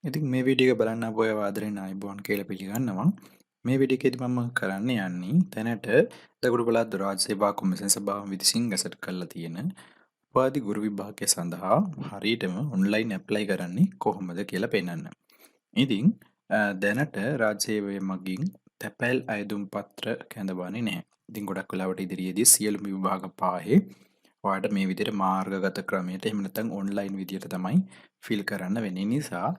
ඉතින් මේ වීඩියෝ එක බලන්න ආපු අය ආදරෙන් ආයුබෝවන් කියලා පිළිගන්නවා. මේ වීඩියෝ එකේදී මම කරන්න යන්නේ දැනට දකුණු පළාත් රාජ්‍ය සේවා කොමිසම සභාව විසින් ගැසට් කරලා තියෙන උපාධි ගුරු විභාගය සඳහා හරියටම ඔන්ලයින් ඇප්ලයි කරන්නේ කොහොමද කියලා පෙන්වන්න. ඉතින් දැනට රාජ්‍ය සේවය මගින් තැපැල් අයදුම් පත්‍ර කැඳවන්නේ නැහැ. ඉතින් ගොඩක් වෙලාවට ඉදිරියේදී සියලුම විභාග පහේ ඔයාලට මේ විදිහට මාර්ගගත ක්‍රමයට එහෙම නැත්නම් ඔන්ලයින් විදිහට තමයි ෆිල් කරන්න වෙන්නේ. නිසා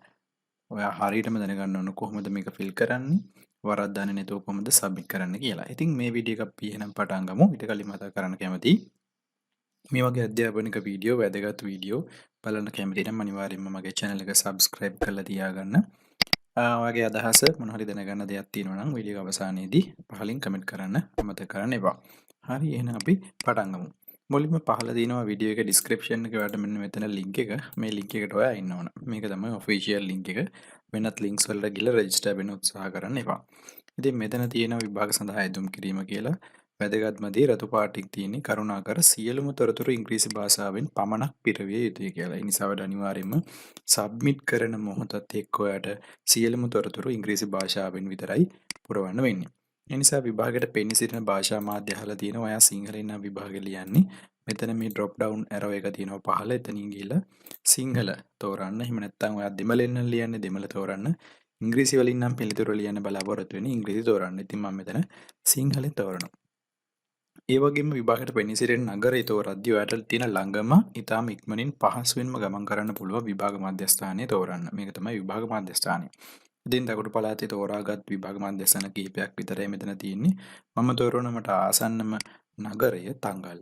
ඔයා හරියටම දැනගන්න ඕන කොහොමද මේක ෆිල් කරන්නේ වරද්දන්නේ නැතුව කොහොමද සබ්මිට් කරන්න කියලා. ඉතින් මේ වීඩියෝ එක අපි එහෙනම් පටන් ගමු. ඊට කලින් මතක් කරන්න කැමතියි මේ වගේ අධ්‍යාපනික වීඩියෝ වැදගත් වීඩියෝ බලන්න කැමති නම් අනිවාර්යයෙන්ම මගේ channel එක subscribe කරලා තියාගන්න. ඔයාගේ අදහස මොන හරි දැනගන්න දෙයක් තියෙනවා නම් වීඩියෝ අවසානයේදී පහලින් කමෙන්ට් කරන්න අමතක කරන්න එපා. හරි එහෙනම් අපි පටන් ගමු. මුලින්ම පහළ තියෙනවා වීඩියෝ එක ඩිස්ක්‍රිප්ෂන් එකේ ඔයාලට මෙන්න මෙතන ලින්ක් එක. මේ ලින්ක් එකට ඔයා එන්න ඕන. මේක තමයි ඔෆිෂියල් ලින්ක් එක. වෙනත් ලින්ක්ස් වලට ගිහලා රෙජිස්ටර් වෙන්න උත්සාහ කරන්න එපා. ඉතින් මෙතන තියෙන විභාග සඳහා ඇදුම් කිරීම කියලා වැදගත්ම දේ රතු පාටින් තියෙන්නේ කරුණාකර සියලුම තොරතුරු ඉංග්‍රීසි භාෂාවෙන් පමණක් පිරවිය යුතුයි කියලා. ඒ නිසා ඔයාලට අනිවාර්යයෙන්ම සබ්මිට් කරන මොහොතත් එක්ක ඔයාලට සියලුම තොරතුරු ඉංග්‍රීසි භාෂාවෙන් විතරයි පුරවන්න වෙන්නේ. ඒ නිසා විභාගයට පෙනී සිටින භාෂා මාධ්‍ය අහලා තියෙනවා. ඔයා සිංහලෙන් නම් විභාගෙ ලියන්නේ. මෙතන මේ drop down arrow එක තියෙනවා පහළ. එතනින් ගිහලා සිංහල තෝරන්න. එහෙම නැත්නම් ඔයා දෙමළෙන් නම් ලියන්නේ දෙමළ තෝරන්න. ඉංග්‍රීසි වලින් නම් පිළිතුරු ලියන්න බලාපොරොත්තු වෙන්නේ ඉංග්‍රීසි තෝරන්න. ඉතින් මම මෙතන සිංහලෙන් තෝරනවා. ඒ වගේම විභාගයට පෙනී සිටින නගරය තෝරද්දී ඔයාලට තියෙන ළඟම ඊටාම ඉක්මනින් පහසුවෙන්ම ගමන් කරන්න පුළුවන් විභාග මධ්‍යස්ථානය තෝරන්න. මේක තමයි විභාග මධ්‍යස්ථානය. ඉතින් දකුණු පළාතේ තෝරාගත් විභාග මධ්‍යස්ථාන කිහිපයක් විතරයි මෙතන තියෙන්නේ. මම තෝරන මට ආසන්නම නගරය තංගල්ල.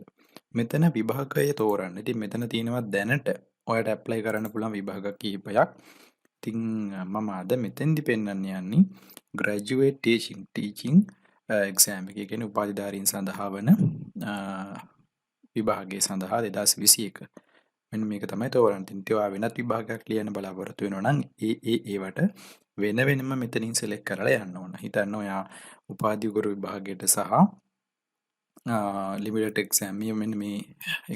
මෙතන විභාගය තෝරන්න. ඉතින් මෙතන තියෙනවා දැනට ඔයාලට ඇප්ලයි කරන්න පුළුවන් විභාග කිහිපයක්. ඉතින් මම අද මෙතෙන්දි පෙන්වන්න යන්නේ ග්‍රැජුවේට් ටීචිං එක්සෑම් එක. ඒ කියන්නේ උපාධිධාරීන් සඳහා වන විභාගය සඳහා 2021. මෙන්න මේක තමයි තෝරන්න තියෙන්නේ. ඔයා වෙනත් විභාගයක් ලියන්න බලාපොරොත්තු වෙනවා නම් ඒවට වෙන වෙනම මෙතනින් සිලෙක්ට් කරලා යන්න ඕන. හිතන්න ඔයා උපාධි ගුරු විභාගයට සහ ලිමිටඩ් එක්සෑම් මෙන්න මේ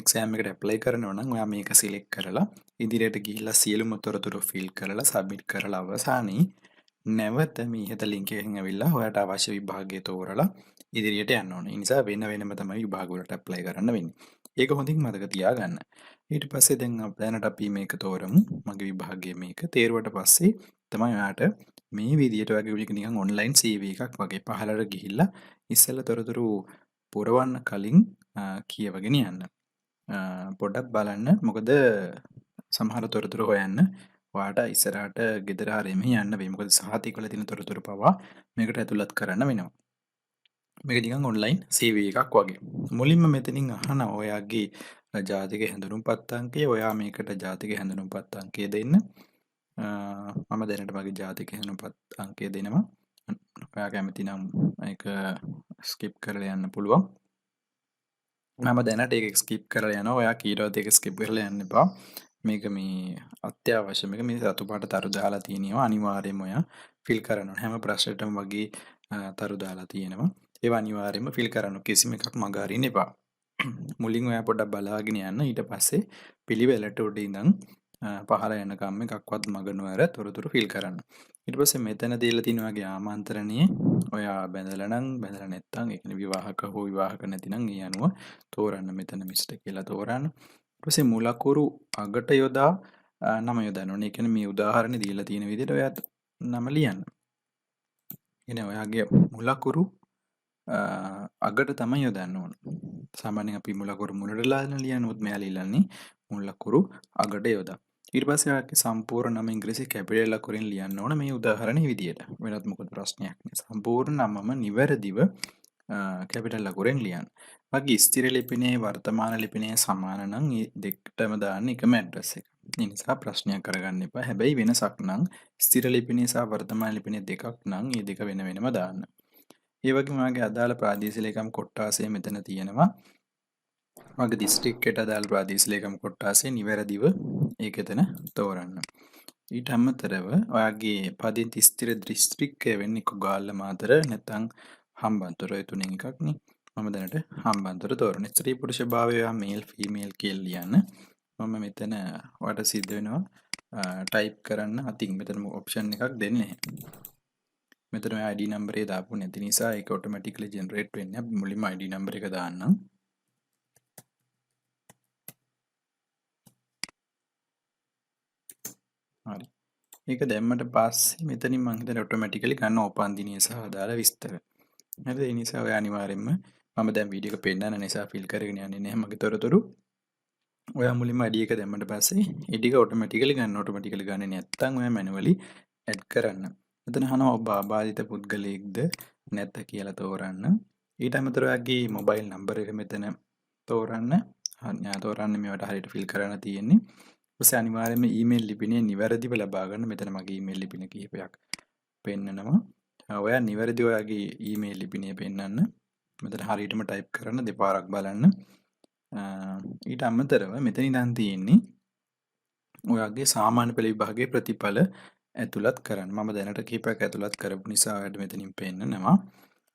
එක්සෑම් එකට ඇප්ලයි කරනවා නම් ඔයා මේක සිලෙක්ට් කරලා ඉදිරියට ගිහිල්ලා සියලුම තොරතුරු ෆිල් කරලා සබ්මිට් කරලා අවසානයේ නැවත මේ ඉහත ලින්ක් එකෙන් ඇවිල්ලා ඔයාට අවශ්‍ය විභාගය තෝරලා ඉදිරියට යන්න ඕනේ. ඒ නිසා වෙන වෙනම තමයි විභාග වලට ඇප්ලයි කරන්න වෙන්නේ. ඒක හොඳින් මතක තියාගන්න. ඊට පස්සේ දැනට අපි මේක තෝරමු. මගේ විභාගය මේක. තේරුවට පස්සේ තමයි ඔයාට මේ විදියට ඔයාගේ නිකන් ඔන්ලයින් CV එකක් වගේ පහළට ගිහිල්ලා ඉස්සෙල්ලා තොරතුරු පුරවන්න කලින් කියවගෙන යන්න. පොඩ්ඩක් බලන්න. මොකද සමහර තොරතුරු හොයන්න ඔයාට ඉස්සරහට ගෙදර හරියම යන්න වෙයි. මොකද සහතික වල තියෙන තොරතුරු පවා මේකට ඇතුළත් කරන්න වෙනවා. මේක නිකන් ඔන්ලයින් CV එකක් වගේ. මුලින්ම මෙතනින් අහන ඔයාගේ ජාතික හැඳුනුම්පත් අංකය. ඔයා මේකට ජාතික හැඳුනුම්පත් අංකය දෙන්න. මම දැනට මගේ ජාතික හැඳුනුම්පත් අංකය දෙනවා. ඔයා කැමති නම් ඒක ස්කිප් කරලා යන්න පුළුවන්. මම දැනට ඒක ස්කිප් කරලා යනවා. ඔයා කීරවත් ඒක ස්කිප් කරලා යන්න එපා. මේක මේ අත්‍යවශ්‍ය මේක මේ රතු පාට තරු දාලා තියෙනවා. අනිවාර්යයෙන්ම ඔයා ෆිල් කරන්න ඕන. හැම ප්‍රශ්නෙටම වගේ තරු දාලා තියෙනවා. ඒවා අනිවාර්යයෙන්ම ෆිල් කරන්න. කිසිම එකක් මග අරින්න එපා. මුලින් ඔයා පොඩ්ඩක් බලාගෙන යන්න. ඊට පස්සේ පිළිවෙලට උඩ ඉඳන් පහළ යනකම් එකක්වත් මග නොඇර තොරතුරු ෆිල් කරන්න. ඊට පස්සේ මෙතන දීලා තියෙන වගේ ආමන්ත්‍රණයේ ඔයා බැඳලා නම් බැඳලා නැත්නම් ඒ කියන්නේ විවාහක හෝ විවාහක නැතිනම් ඒ අනුව තෝරන්න. මෙතන මිස්ටර් කියලා තෝරන්න. ඊට පස්සේ මුලකුරු අගට යොදා නම යොදන්න ඕනේ. ඒ කියන්නේ මේ උදාහරණේ දීලා තියෙන විදිහට ඔයා නම ලියන්න. එනේ ඔයාගේ මුලකුරු අගට තමයි යොදන්න ඕන. සාමාන්‍යයෙන් අපි මුලකුරු මුලට ලියනොත් මෙයා ලියන්නේ මුලකුරු අගට යොදා. ඊට පස්සේ ඔයාගේ සම්පූර්ණ නම ඉංග්‍රීසි කැපිටල් අකුරෙන් ලියන්න ඕන මේ උදාහරණේ විදියට. වෙනත් මොකද ප්‍රශ්නයක් නෑ. සම්පූර්ණ නමම නිවැරදිව කැපිටල් අකුරෙන් ලියන්න. වගේ ස්ථිර ලිපිනේ වර්තමාන ලිපිනේ සමාන නම් මේ දෙකටම දාන්න එකම ඇඩ්‍රස් එක. ඒ නිසා ප්‍රශ්නයක් කරගන්න එපා. හැබැයි වෙනසක් නම් ස්ථිර ලිපිනේ සහ වර්තමාන ලිපිනේ දෙකක් නම් මේ දෙක වෙන වෙනම දාන්න. ඒ වගේම ඔයාගේ අදාළ ප්‍රාදේශීය ලේකම් කොට්ටාසය මෙතන තියෙනවා. ඔයාගේ දිස්ත්‍රික්කයට අදාළ ප්‍රාදේශීය ලේකම් කොට්ටාසය නිවැරදිව ඒක එතන තෝරන්න. ඊට අමතරව ඔයාගේ පදිංචි ස්ථිර දිස්ත්‍රික්කය වෙන්නේ කොගාල්ල මාතර නැත්නම් හම්බන්තොට. ඔය තුනෙන් එකක් නේ. මම දැනට හම්බන්තොට තෝරන. ස්ත්‍රී පුරුෂ භාවය මේල් ෆීමේල් කියලා ලියන්න. මම මෙතන ඔයාලට සිද්ධ වෙනවා ටයිප් කරන්න අතින් මෙතන ඔප්ෂන් එකක් දෙන්නේ මෙතන ID නම්බරේ දාපු නැති නිසා ඒක ඔටෝමැටිකලි ජෙනරේට් වෙන්නේ අපි මුලින්ම ID නම්බර එක දාන්නම් හරි ඒක දැම්මට පස්සේ මෙතනින් මම හිතන්නේ ඔටෝමැටිකලි ගන්න උපන් දිනය සහ අදාළ විස්තර හරිද ඒ නිසා ඔය අනිවාර්යෙන්ම මම දැන් වීඩියෝ එක පෙන්නන නිසා ෆිල් කරගෙන යන්නේ නැහැ මගේ තොරතුරු ඔයා මුලින්ම ID එක දැම්මට පස්සේ ඒ ටික ඔටෝමැටිකලි ගන්නේ නැත්නම් ඔයා මැනුවලි ඇඩ් කරන්න. මෙතන අහනවා ඔබ ආබාධිත පුද්ගලයෙක්ද නැද්ද කියලා තෝරන්න. ඊට අමතරව ඔයාගේ මොබයිල් නම්බර් එක මෙතන තෝරන්න. තෝරන්න මේවට හරියට ෆිල් කරන්න තියෙන්නේ. ඊපස්සේ අනිවාර්යයෙන්ම ඊමේල් ලිපිනේ නිවැරදිව ලබා ගන්න. මෙතන මගේ ඊමේල් ලිපින කිහිපයක් පෙන්නනවා. ඔයා නිවැරදිව ඔයාගේ ඊමේල් ලිපිනේ පෙන්නන්න. මෙතන හරියටම ටයිප් කරන්න දෙපාරක් බලන්න. ඊට අමතරව මෙතන ඉඳන් තියෙන්නේ ඔයාගේ සාමාන්‍ය පෙළ විභාගයේ ප්‍රතිඵල ඇතුළත් කරන්න. මම දැනට කීපයක් ඇතුළත් කරපු නිසා ඔයාලට මෙතනින් පෙන්නනවා.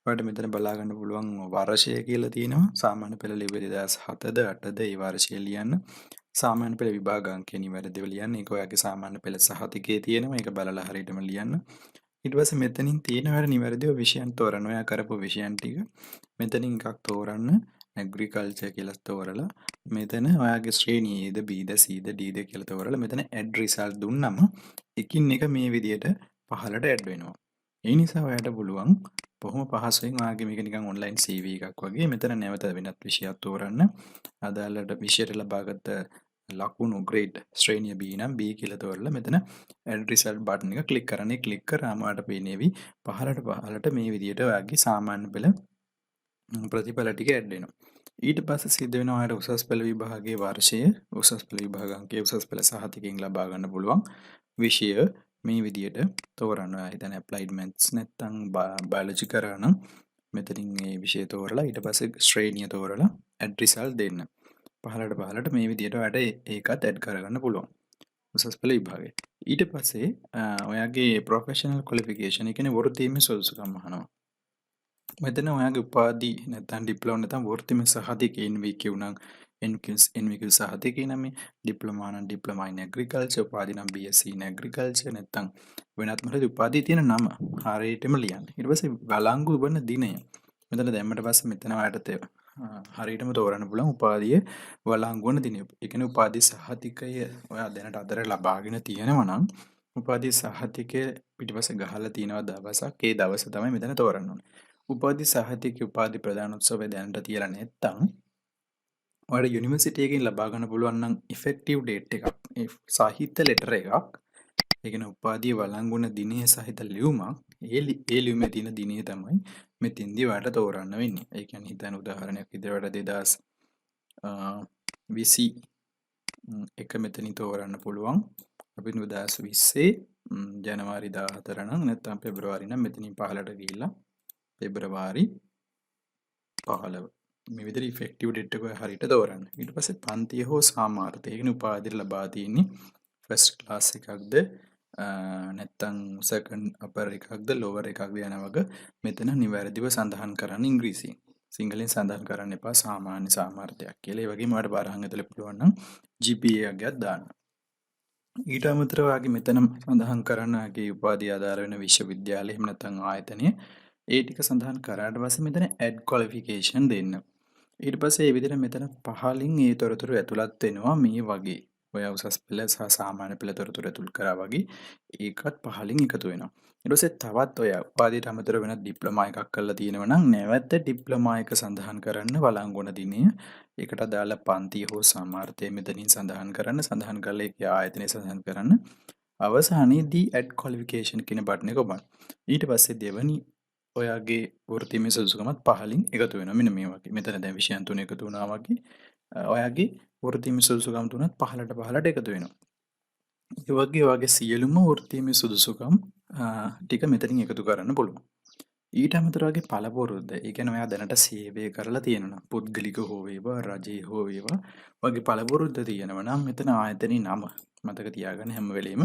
ඔයාලට මෙතන බලා ගන්න පුළුවන් වර්ෂය කියලා තියෙනවා. සාමාන්‍ය පෙළ ලිව්වේ 2007ද 8ද ඒ වර්ෂය ලියන්න. සාමාන්‍ය පෙළ විභාග අංකය නිවැරදිව ලියන්න. ඒක ඔයාගේ සාමාන්‍ය පෙළ සහතිකයේ තියෙනවා. ඒක බලලා හරියටම ලියන්න. ඊට පස්සේ මෙතනින් තියෙන ඔයාලා නිවැරදිව විෂයන් තෝරන්න. ඔයා කරපු විෂයන් ටික මෙතනින් එකක් තෝරන්න. ඇග්‍රිකල්චර් කියලා තෝරලා මෙතන ඔයාගේ ශ්‍රේණිය Aද Bද Cද Dද කියලා තෝරලා මෙතන ඇඩ් රිසල්ට් දුන්නම එකින් එක මේ විදියට පහළට ඇඩ් වෙනවා. ඒ නිසා ඔයාට පුළුවන් බොහොම පහසුවෙන් ඔයාගේ මේක නිකන් ඔන්ලයින් CV එකක් වගේ මෙතන නැවත වෙනත් විෂයක් තෝරන්න. අදාළට විෂයට ලබාගත් ලකුණු ග්‍රේඩ් ශ්‍රේණිය B නම් B කියලා තෝරලා මෙතන ඇඩ් රිසල්ට් බටන් එක ක්ලික් කරන්න. ක්ලික් කරාම ඔයාට පේනේවි පහළට මේ විදියට ඔයාගේ සාමාන්‍ය පෙළ ප්‍රතිඵල ටික ඇඩ් වෙනවා. ඊට පස්සේ සිද්ධ වෙනවා ඔයාලට උසස් පෙළ විභාගයේ වර්ෂය උසස් පෙළ විභාග අංකය උසස් පෙළ සහතිකයෙන් ලබා ගන්න පුළුවන් විෂය මේ විදියට තෝරන්න. ඔයා හිතන්නේ ඇප්ලයිඩ් මැත්ස් නැත්නම් බයොලොජි කරා නම් මෙතනින් මේ විෂය තෝරලා ඊට පස්සේ ශ්‍රේණිය තෝරලා ඇඩ් රිසල්ට් දෙන්න. පහළට මේ විදියට ඔයාලට ඒකත් ඇඩ් කරගන්න පුළුවන්. උසස් පෙළ විභාගයේ. ඊට පස්සේ ඔයාගේ ප්‍රොෆෙෂනල් ක්වොලිෆිකේෂන් ඒ කියන්නේ වෘත්තීය සුදුසුකම් අහනවා. මෙතන ඔයාගේ උපාධි නැත්නම් ඩිප්ලෝමා නැත්නම් වෘත්තීය සහතිකය NVQ නම් NVQ සහතිකය නම් ඩිප්ලෝමා නම් ඩිප්ලෝමා in agriculture උපාධි නම් BSc in agriculture නැත්නම් වෙනත් මොකද උපාධිය තියෙන නම හරියටම ලියන්න. ඊට පස්සේ වළංගු වන දිනය. මෙතන දැම්මට පස්සේ මෙතන ඔයාලට හරියටම තෝරන්න පුළුවන් උපාධිය වළංගු වන දිනය. ඒ කියන්නේ උපාධි සහතිකය ඔයා දැනට අතර ලබාගෙන තියෙනවා නම් උපාධි සහතිකය පිටිපස්සේ ගහලා තියෙනවා දවසක්. ඒ දවස තමයි මෙතන තෝරන්න ඕනේ. උපාධි සහතික උපාධි ප්‍රදාන උත්සවය දැනට තියලා නැත්තම් ඔයාලට යුනිවර්සිටි එකකින් ලබා ගන්න පුළුවන් නම් ඉෆෙක්ටිව් ඩේට් එකක් සාහිත්‍ය ලෙටර් එකක් ඒ කියන්නේ උපාධිය වළංගු වන දිනය සහිත ලියුමක් ඒ ලියුමේ තියෙන දිනය තමයි මෙතෙන්දී ඔයාලට තෝරන්න වෙන්නේ. ඒ කියන්නේ හිතන්න උදාහරණයක් විදිහට 2021 මෙතනින් තෝරන්න පුළුවන්. අපි 2020 ජනවාරි 14 නම් නැත්නම් පෙබරවාරි නම් මෙතනින් පහළට ගිහිල්ලා පෙබරවාරි 15 මේ විදිහට ඉෆෙක්ටිව් ඩේට් එක හරියට තෝරන්න. ඊට පස්සේ පන්තිය හෝ සාමාර්ථය කියන උපාධිය ලබා තියෙන්නේ ෆස්ට් ක්ලාස් එකක්ද නැත්නම් සෙකන්ඩ් අපර් එකක්ද ලෝවර් එකක්ද යන වගේ මෙතන නිවැරදිව සඳහන් කරන්න ඉංග්‍රීසියෙන්. සිංහලෙන් සඳහන් කරන්න එපා සාමාන්‍ය සාමාර්ථයක් කියලා. ඒ වගේම ඔයාලට බාරහන් ඇතුලේ පුළුවන් නම් GPA එකක් දාන්න. ඊට අමතරව ඔයාගේ මෙතන සඳහන් කරන්න ඔයාගේ උපාධිය ආධාර වෙන විශ්වවිද්‍යාලය එහෙම නැත්නම් ආයතනය ඒ ටික සඳහන් කරාට පස්සේ මෙතන ඇඩ් ක්වොලිෆිකේෂන් දෙන්න. ඊට පස්සේ මේ විදිහට මෙතන පහලින් මේ තොරතුරු ඇතුළත් වෙනවා මේ වගේ. ඔය උසස් පෙළ සහ සාමාන්‍ය පෙළ තොරතුරු ඇතුළත් කරා වගේ ඒකත් පහලින් එකතු වෙනවා. ඊට පස්සේ තවත් ඔය උපාධියට අමතරව වෙනත් ඩිප්ලෝමා එකක් කරලා තියෙනවා නම් නැවත ඩිප්ලෝමා එක සඳහන් කරන්න වළංගු වන දිනය. ඒකට අදාළ පන්තිය හෝ සාමාර්ථය මෙතනින් සඳහන් කරන්න. සඳහන් කරලා ඒකේ ආයතනය සඳහන් කරන්න. අවසානයේදී ඇඩ් ක්වොලිෆිකේෂන් කියන බටන් එක ඔබන්න. ඊට පස්සේ දෙවනි ඔයාගේ වෘත්තීය සුදුසුකමත් පහලින් එකතු වෙනවා. මෙන්න මේ වගේ. මෙතන දැන් විෂයන් තුන එකතු වුණා වගේ ඔයාගේ වෘත්තීය සුදුසුකම් තුනත් පහළට එකතු වෙනවා. ඒ වගේ ඔයාගේ සියලුම වෘත්තීය සුදුසුකම් ටික මෙතනින් එකතු කරන්න පුළුවන්. ඊට අමතරව ඔයාගේ පළපුරුද්ද. ඒ කියන්නේ ඔයා දැනට සේවය කරලා තියෙනවා. පුද්ගලික හෝ වේවා රජයේ හෝ වේවා ඔයාගේ පළපුරුද්ද තියෙනවා නම් මෙතන ආයතනයේ නම මතක තියාගන්න හැම වෙලෙම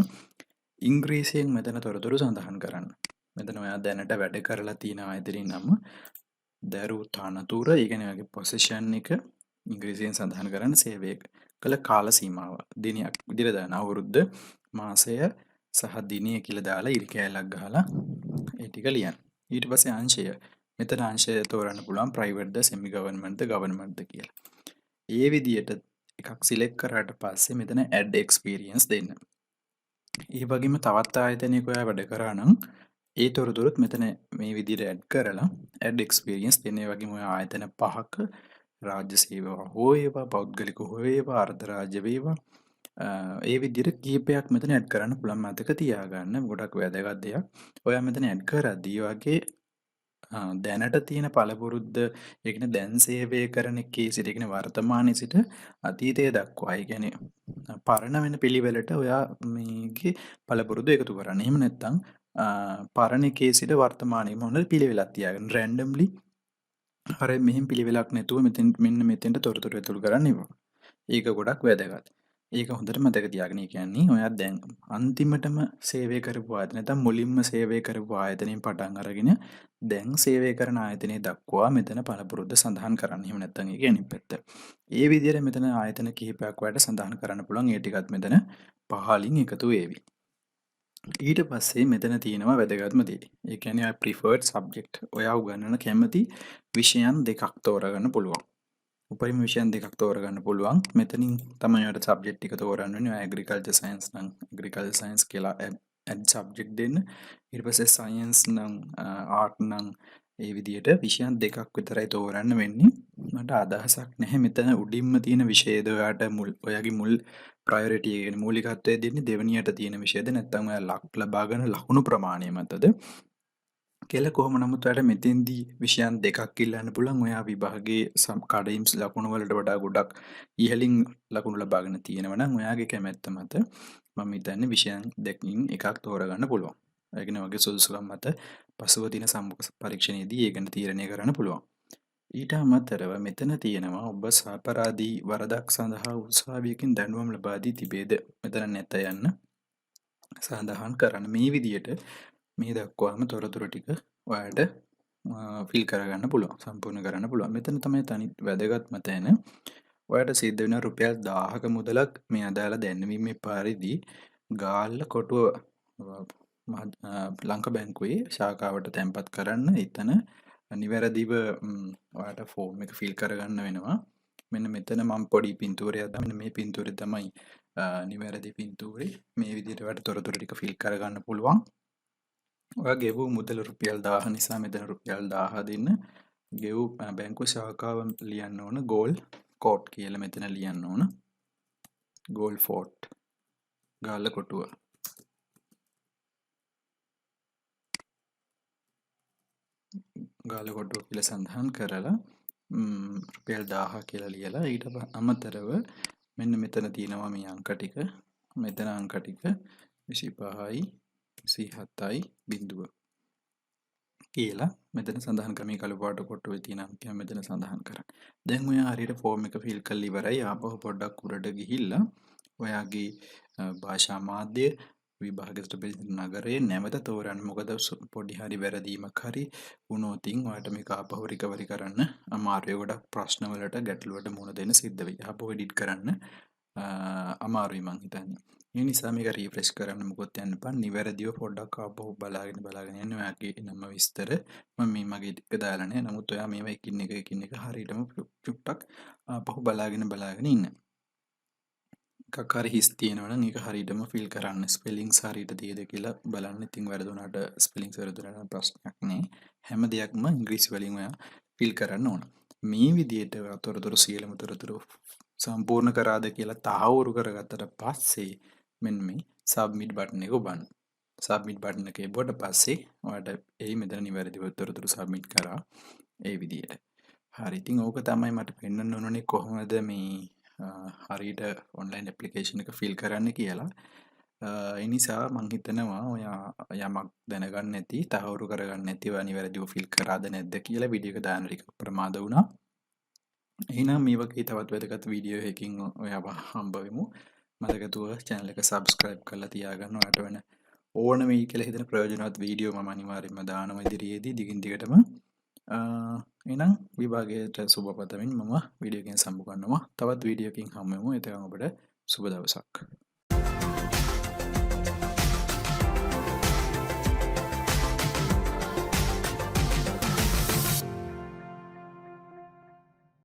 ඉංග්‍රීසියෙන් මෙතන තොරතුරු සඳහන් කරන්න. මෙතන ඔයා දැනට වැඩ කරලා තියෙන ආයතනයේ නම දරු තනතුර ඒ කියන්නේ ඔයාගේ පොසිෂන් එක ඉංග්‍රීසියෙන් සඳහන් කරන්න සේවය කළ කාල සීමාව දිනයක් විදිහට දාන අවුරුද්ද මාසය සහ දිනය කියලා දාලා ඉරි කෑල්ලක් ගහලා ඒ ටික ලියන්න. ඊට පස්සේ අංශය. මෙතන අංශය තෝරන්න පුළුවන් ප්‍රයිවට්ද සෙමි ගවර්න්මන්ට්ද ගවර්න්මන්ට්ද කියලා. ඒ විදිහට එකක් සිලෙක්ට් කරාට පස්සේ මෙතන ඇඩ් එක්ස්පීරියන්ස් දෙන්න. ඒ වගේම තවත් ආයතනයක ඔයා වැඩ කරා නම් ඒ තොරතුරුත් මෙතන මේ විදිහට ඇඩ් කරලා ඇඩ් එක්ස්පීරියන්ස් දෙන්න. ඒ වගේම ඔයා ආයතන 5ක රාජ්‍ය සේවාව හෝ ඒවා පෞද්ගලික හෝ ඒවා අර්ධ රාජ්‍ය වේවා ඒ විදිහට කීපයක් මෙතන ඇඩ් කරන්න පුළුවන්. මතක තියාගන්න ගොඩක් වැදගත් දෙයක්. ඔයා මෙතන ඇඩ් කරද්දී වගේ දැනට තියෙන පළපුරුද්ද ඒ කියන්නේ දැන් සේවය කරන එකේ සිට ඒ කියන්නේ වර්තමානයේ සිට අතීතය දක්වා ඒ කියන්නේ පරණ වෙන පිළිවෙලට ඔයා මේකේ පළපුරුදු එකතු කරන්න. එහෙම නැත්නම් පරණ එකේ සිට වර්තමානයේ මොන පිළිවෙලක් තියාගන්න රැන්ඩම්ලි අර මෙහෙම පිළිවෙලක් නැතුව මෙන්න මෙතෙන්ට තොරතුරු ඇතුළු කරන්න එපා. ඒක ගොඩක් වැදගත්. ඒක හොඳට මතක තියාගන්න. ඒ කියන්නේ ඔයා දැන් අන්තිමටම සේවය කරපු ආයතන නැත්නම් මුලින්ම සේවය කරපු ආයතනයෙන් පටන් අරගෙන දැන් සේවය කරන ආයතනයේ දක්වා මෙතන පළපුරුද්ද සඳහන් කරන්න. එහෙම නැත්නම් ඒක අනිත් පැත්ත. ඒ විදිහට මෙතන ආයතන කිහිපයක් වලට සඳහන් කරන්න පුළුවන්. ඒ ටිකත් මෙතන පහලින් එකතු වේවි. ඊට පස්සේ මෙතන තියෙනවා වැදගත්ම දේ. ඒ කියන්නේ preferred subject. ඔයා උගන්වන කැමති විෂයන් දෙකක් තෝරගන්න පුළුවන්. උපරිම විෂයන් දෙකක් තෝරගන්න පුළුවන්. මෙතනින් තමයි ඔයාලට සබ්ජෙක්ට් ටික තෝරන්න වෙන්නේ. ඔයා ඇග්‍රිකල්චර් සයන්ස් නම් ඇග්‍රිකල්චර් සයන්ස් කියලා ඇඩ් සබ්ජෙක්ට් දෙන්න. ඊට පස්සේ සයන්ස් නම් ආර්ට් නම් ඒ විදිහට විෂයන් දෙකක් විතරයි තෝරන්න වෙන්නේ. මට අදහසක් නැහැ මෙතන උඩින්ම තියෙන විෂයද ඔයාට ඔයාගේ මුල් ප්‍රයොරිටි එක කියන්නේ මූලිකත්වය දෙන්නේ දෙවෙනියට තියෙන විෂයද නැත්නම් ඔයා ලබා ගන්න ලකුණු ප්‍රමාණය මතද කියලා. කොහොම නමුත් ඔයාලට මෙතෙන්දී විෂයන් දෙකක් ඉල්ලන්න පුළුවන්. ඔයා විභාගයේ කඩයිම්ස් ලකුණු වලට වඩා ගොඩක් ඉහළින් ලකුණු ලබාගෙන තියෙනවා නම් ඔයාගේ කැමැත්ත මත මම හිතන්නේ විෂයන් දෙකකින් එකක් තෝරගන්න පුළුවන්. ඒ කියන්නේ ඔයගේ සුදුසුකම් මත පසුව තියෙන සම්මුඛ පරීක්ෂණයේදී ඒ ගැන තීරණය කරන්න පුළුවන්. ඊට අමතරව මෙතන තියෙනවා ඔබ සාපරාධී වරදක් සඳහා උත්සාහයකින් දඬුවම් ලබා දී තිබේද? මෙතන නැත යන්න සඳහන් කරන්න. මේ විදිහට මේ දක්වාම තොරතුරු ටික ඔයාලට ෆිල් කරගන්න පුළුවන්. සම්පූර්ණ කරන්න පුළුවන්. මෙතන තමයි තනි වැදගත්ම තැන. ඔයාලට සිද්ධ වෙන රුපියල් 1000ක මුදලක් මේ අදාළ දැන්වීමේ පරිදි ගාල්ල කොටුව ලංකා බැංකුවේ ශාඛාවට තැන්පත් කරන්න. එතන නිවැරදිව ඔයාලට ෆෝම් එක ෆිල් කරගන්න වෙනවා. මෙන්න මෙතන මම පොඩි පින්තූරයක් දාන්න. මේ පින්තූරේ තමයි නිවැරදි පින්තූරේ. මේ විදිහට ඔයාලට තොරතුරු ටික ෆිල් කරගන්න පුළුවන්. ඔයා ගෙවූ මුදල රුපියල් 1000 නිසා මෙතන රුපියල් 1000 දෙන්න. ගෙවූ බැංකු ශාඛාව ලියන්න ඕන ගෝල් කෝට් කියලා මෙතන ලියන්න ඕන. ගෝල් ෆෝට් ගාල්ල කොටුව. ගාල්ල කොටුව කියලා සඳහන් කරලා රුපියල් 1000 කියලා ලියලා ඊට අමතරව මෙන්න මෙතන තියෙනවා මේ අංක ටික. මෙතන අංක ටික 25යි 27යි බිඳුව කියලා මෙතන සඳහන් කරලා මේ කළු පාට කොටුවේ තියෙන අංකය මෙතන සඳහන් කරන්න. දැන් ඔයා හරියට ෆෝම් එක ෆිල් කරලා ඉවරයි. ආපහු පොඩ්ඩක් උඩට ගිහිල්ලා ඔයාගේ භාෂා මාධ්‍ය විභාගයට පිළිතුරු නගරේ නැවත තෝරන්න. මොකද පොඩි හරි වැරදීමක් හරි වුණොතින් ඔයාලට මේක ආපහු රිකවරි කරන්න අමාරුයි. ගොඩක් ප්‍රශ්න වලට ගැටලුවට මුහුණ දෙන්න සිද්ධ වෙයි. ආපහු එඩිට් කරන්න අමාරුයි මං හිතන්නේ. ඒ නිසා මේක රිෆ්‍රෙෂ් කරන්න මොකොත් යන්න එපා. නිවැරදිව පොඩ්ඩක් ආපහු බලාගෙන යන්න. ඔයාගේ නම විස්තර මම මේ මගේ ටික දාලා නැහැ. නමුත් ඔයා මේවා එකින් එක හරියටම චුට්ටක් ආපහු බලාගෙන ඉන්න. එකක් හරි හිස් තියෙනවා නම් ඒක හරියටම ෆිල් කරන්න. ස්පෙලිංස් හරියට තියෙද කියලා බලන්න. ඉතින් වැරදුනාට ස්පෙලිංස් වැරදුනාට ප්‍රශ්නයක් නෑ. හැම දෙයක්ම ඉංග්‍රීසි වලින් ඔයා ෆිල් කරන්න ඕන. මේ විදිහට තොරතුරු සියලුම තොරතුරු සම්පූර්ණ කරාද කියලා තහවුරු කරගත්තට පස්සේ මෙන්න මේ සබ්මිට් බටන් එක ඔබන්න. සබ්මිට් බටන් එක එබුවට පස්සේ ඔයාලට එයි මෙතන නිවැරදිව තොරතුරු සබ්මිට් කරා ඒ විදිහට. හරි. ඉතින් ඕක තමයි මට පෙන්වන්න ඕනේ කොහොමද මේ හරියට ඔන්ලයින් ඇප්ලිකේෂන් එක ෆිල් කරන්න කියලා. ඒ නිසා මං හිතනවා ඔයා යමක් දැනගන්න නැති, තහවුරු කරගන්න නැතිව නිවැරදිව ෆිල් කරාද නැද්ද කියලා වීඩියෝ එක දාන්න ටික ප්‍රමාද වුණා. එහෙනම් මේ වගේ තවත් වැදගත් වීඩියෝ එකකින් ඔයාව හම්බ වෙමු. මතකතුව channel එක subscribe කරලා තියාගන්න. ඔයාලට වෙන ඕන වෙයි කියලා හිතන ප්‍රයෝජනවත් වීඩියෝ මම අනිවාර්යයෙන්ම දානවා ඉදිරියේදී දිගින් දිගටම. එහෙනම් විභාගයට සුබ පතමින් මම වීඩියෝ එකෙන් සම්බන්ධ කරනවා. තවත් වීඩියෝ එකකින් හමු වෙමු. එතකන් ඔබට සුබ දවසක්.